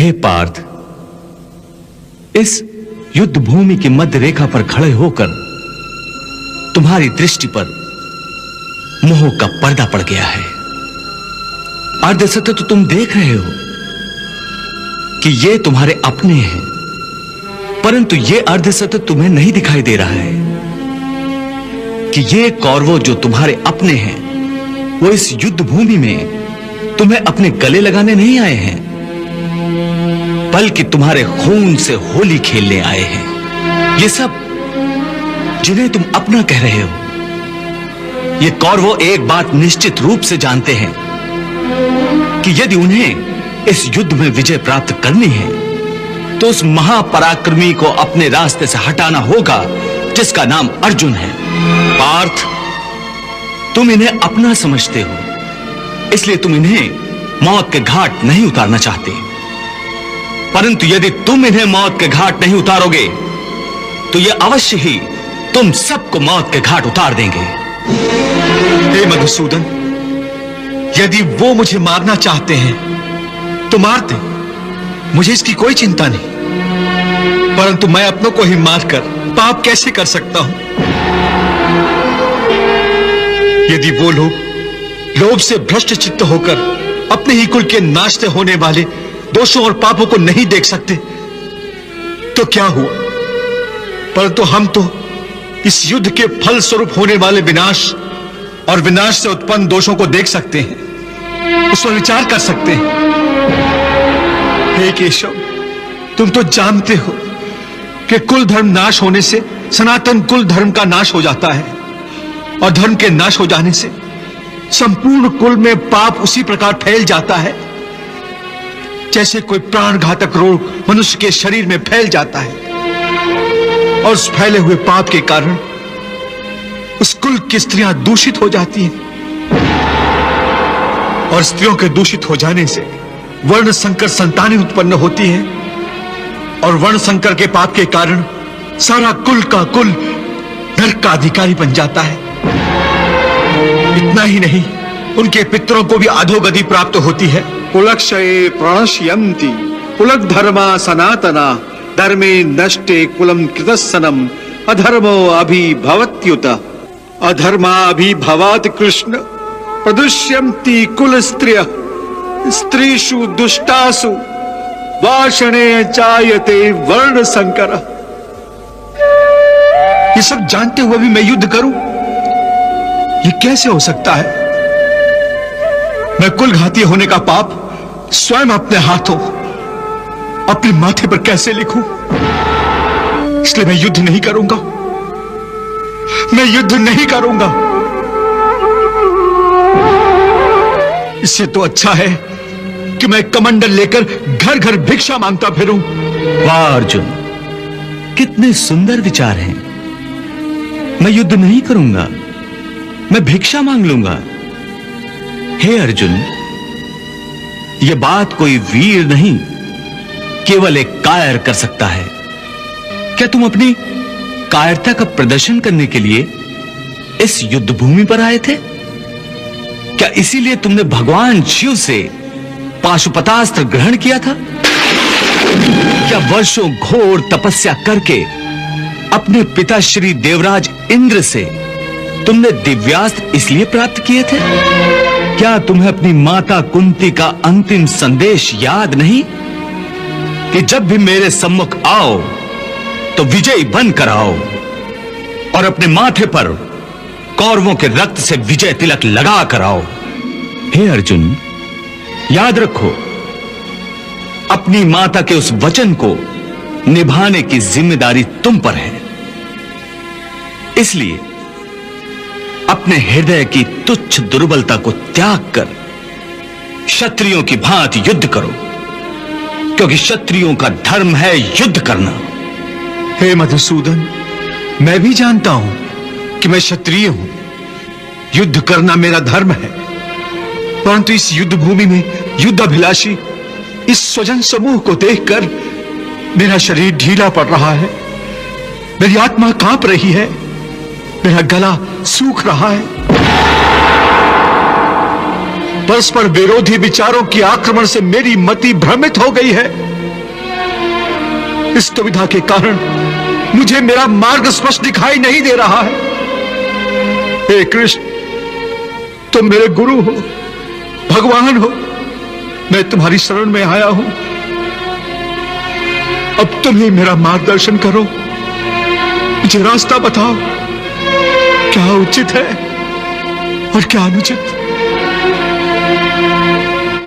हे पार्थ, इस युद्ध भूमि की मध्य रेखा पर खड़े होकर तुम्हारी दृष्टि पर मोह का पर्दा पड़ गया है। अर्धसत्य तो तुम देख रहे हो कि ये तुम्हारे अपने हैं, परंतु ये अर्धसत्य तुम्हें नहीं दिखाई दे रहा है कि ये कौरवों जो तुम्हारे अपने हैं वो इस युद्ध भूमि में तुम्हें अपने गले लगाने नहीं आए हैं, बल्कि तुम्हारे खून से होली खेलने आए हैं। ये सब जिन्हें तुम अपना कह रहे हो, ये कौरवों एक बात निश्चित रूप से जानते हैं कि यदि उन्हें इस युद्ध में विजय प्राप्त करनी है तो उस महापराक्रमी को अपने रास्ते से हटाना होगा जिसका नाम अर्जुन है। पार्थ, तुम इन्हें अपना समझते हो, इसलिए तुम इन्हें मौत के घाट नहीं उतारना चाहते, परंतु यदि तुम इन्हें मौत के घाट नहीं उतारोगे तो ये अवश्य ही तुम सबको मौत के घाट उतार देंगे। हे मधुसूदन, यदि वो मुझे मारना चाहते हैं तो मार दे, मुझे इसकी कोई चिंता नहीं, परंतु मैं अपनों को ही मारकर पाप कैसे कर सकता हूं? यदि वो लोग लोभ से भ्रष्ट चित्त होकर अपने ही कुल के नाश से होने वाले दोषों और पापों को नहीं देख सकते तो क्या हुआ, परंतु हम तो इस युद्ध के फल स्वरूप होने वाले विनाश और विनाश से उत्पन्न दोषों को देख सकते हैं, उस पर विचार कर सकते हैं। हे केशव, तुम तो जानते हो कि कुल धर्म नाश होने से सनातन कुल धर्म का नाश हो जाता है, और धर्म के नाश हो जाने से संपूर्ण कुल में पाप उसी प्रकार फैल जाता है जैसे कोई प्राणघातक रोग मनुष्य के शरीर में फैल जाता है, और उस फैले हुए पाप के कारण उस कुल की स्त्रियां दूषित हो जाती हैं, और स्त्रियों के दूषित हो जाने से वर्ण संकर संतानें उत्पन्न होती हैं, और वर्ण संकर के पाप के कारण सारा कुल का कुल नरक का अधिकारी बन जाता है। इतना ही नहीं, उनके पितरों को भी अधोगति प्राप्त होती है। कुलक्षये प्रणश्यन्ति कुलक धर्मा सनातना धर्मे नष्टे कुलम कृतस्सनम अधर्मो अभिभवत्युत अधर्माभिभवात् कृष्ण प्रदुष्यन्ति कुल स्त्रिय स्त्रीषु दुष्टासु वाषणे चायते वर्ण संकर। ये सब जानते हुए भी मैं युद्ध करूं, ये कैसे हो सकता है? मैं कुल घाती होने का पाप स्वयं अपने हाथों अपने माथे पर कैसे लिखूं? इसलिए मैं युद्ध नहीं करूंगा, मैं युद्ध नहीं करूंगा। इससे तो अच्छा है कि मैं कमंडल लेकर घर घर भिक्षा मांगता फिरूं। वाह अर्जुन, कितने सुंदर विचार हैं। मैं युद्ध नहीं करूंगा, मैं भिक्षा मांग लूंगा। हे अर्जुन, यह बात कोई वीर नहीं, केवल एक कायर कर सकता है। क्या तुम अपनी कायरता का प्रदर्शन करने के लिए इस युद्ध भूमि पर आए थे? क्या इसीलिए तुमने भगवान शिव से पाशुपतास्त्र ग्रहण किया था? क्या वर्षों घोर तपस्या करके अपने पिता श्री देवराज इंद्र से तुमने दिव्यास्त्र इसलिए प्राप्त किए थे? क्या तुम्हें अपनी माता कुंती का अंतिम संदेश याद नहीं कि जब भी मेरे सम्मुख आओ तो विजयी बनकर आओ और अपने माथे पर कौरवों के रक्त से विजय तिलक लगा कर आओ? हे अर्जुन, याद रखो, अपनी माता के उस वचन को निभाने की जिम्मेदारी तुम पर है। इसलिए अपने हृदय की तुच्छ दुर्बलता को त्याग कर क्षत्रियों की भांति युद्ध करो, क्योंकि क्षत्रियों का धर्म है युद्ध करना। हे मधुसूदन, मैं भी जानता हूं कि मैं क्षत्रिय हूं, युद्ध करना मेरा धर्म है, परंतु इस युद्ध भूमि में युद्ध अभिलाषी इस स्वजन समूह को देखकर मेरा शरीर ढीला पड़ रहा है, मेरी आत्मा कांप रही है, मेरा गला सूख रहा है। परस्पर विरोधी विचारों के आक्रमण से मेरी मति भ्रमित हो गई है। इस दुविधा के कारण मुझे मेरा मार्ग स्पष्ट दिखाई नहीं दे रहा है। हे कृष्ण, तुम मेरे गुरु हो, भगवान हो, मैं तुम्हारी शरण में आया हूं। अब तुम ही मेरा मार्गदर्शन करो, मुझे रास्ता बताओ, क्या उचित है और क्या अनुचित।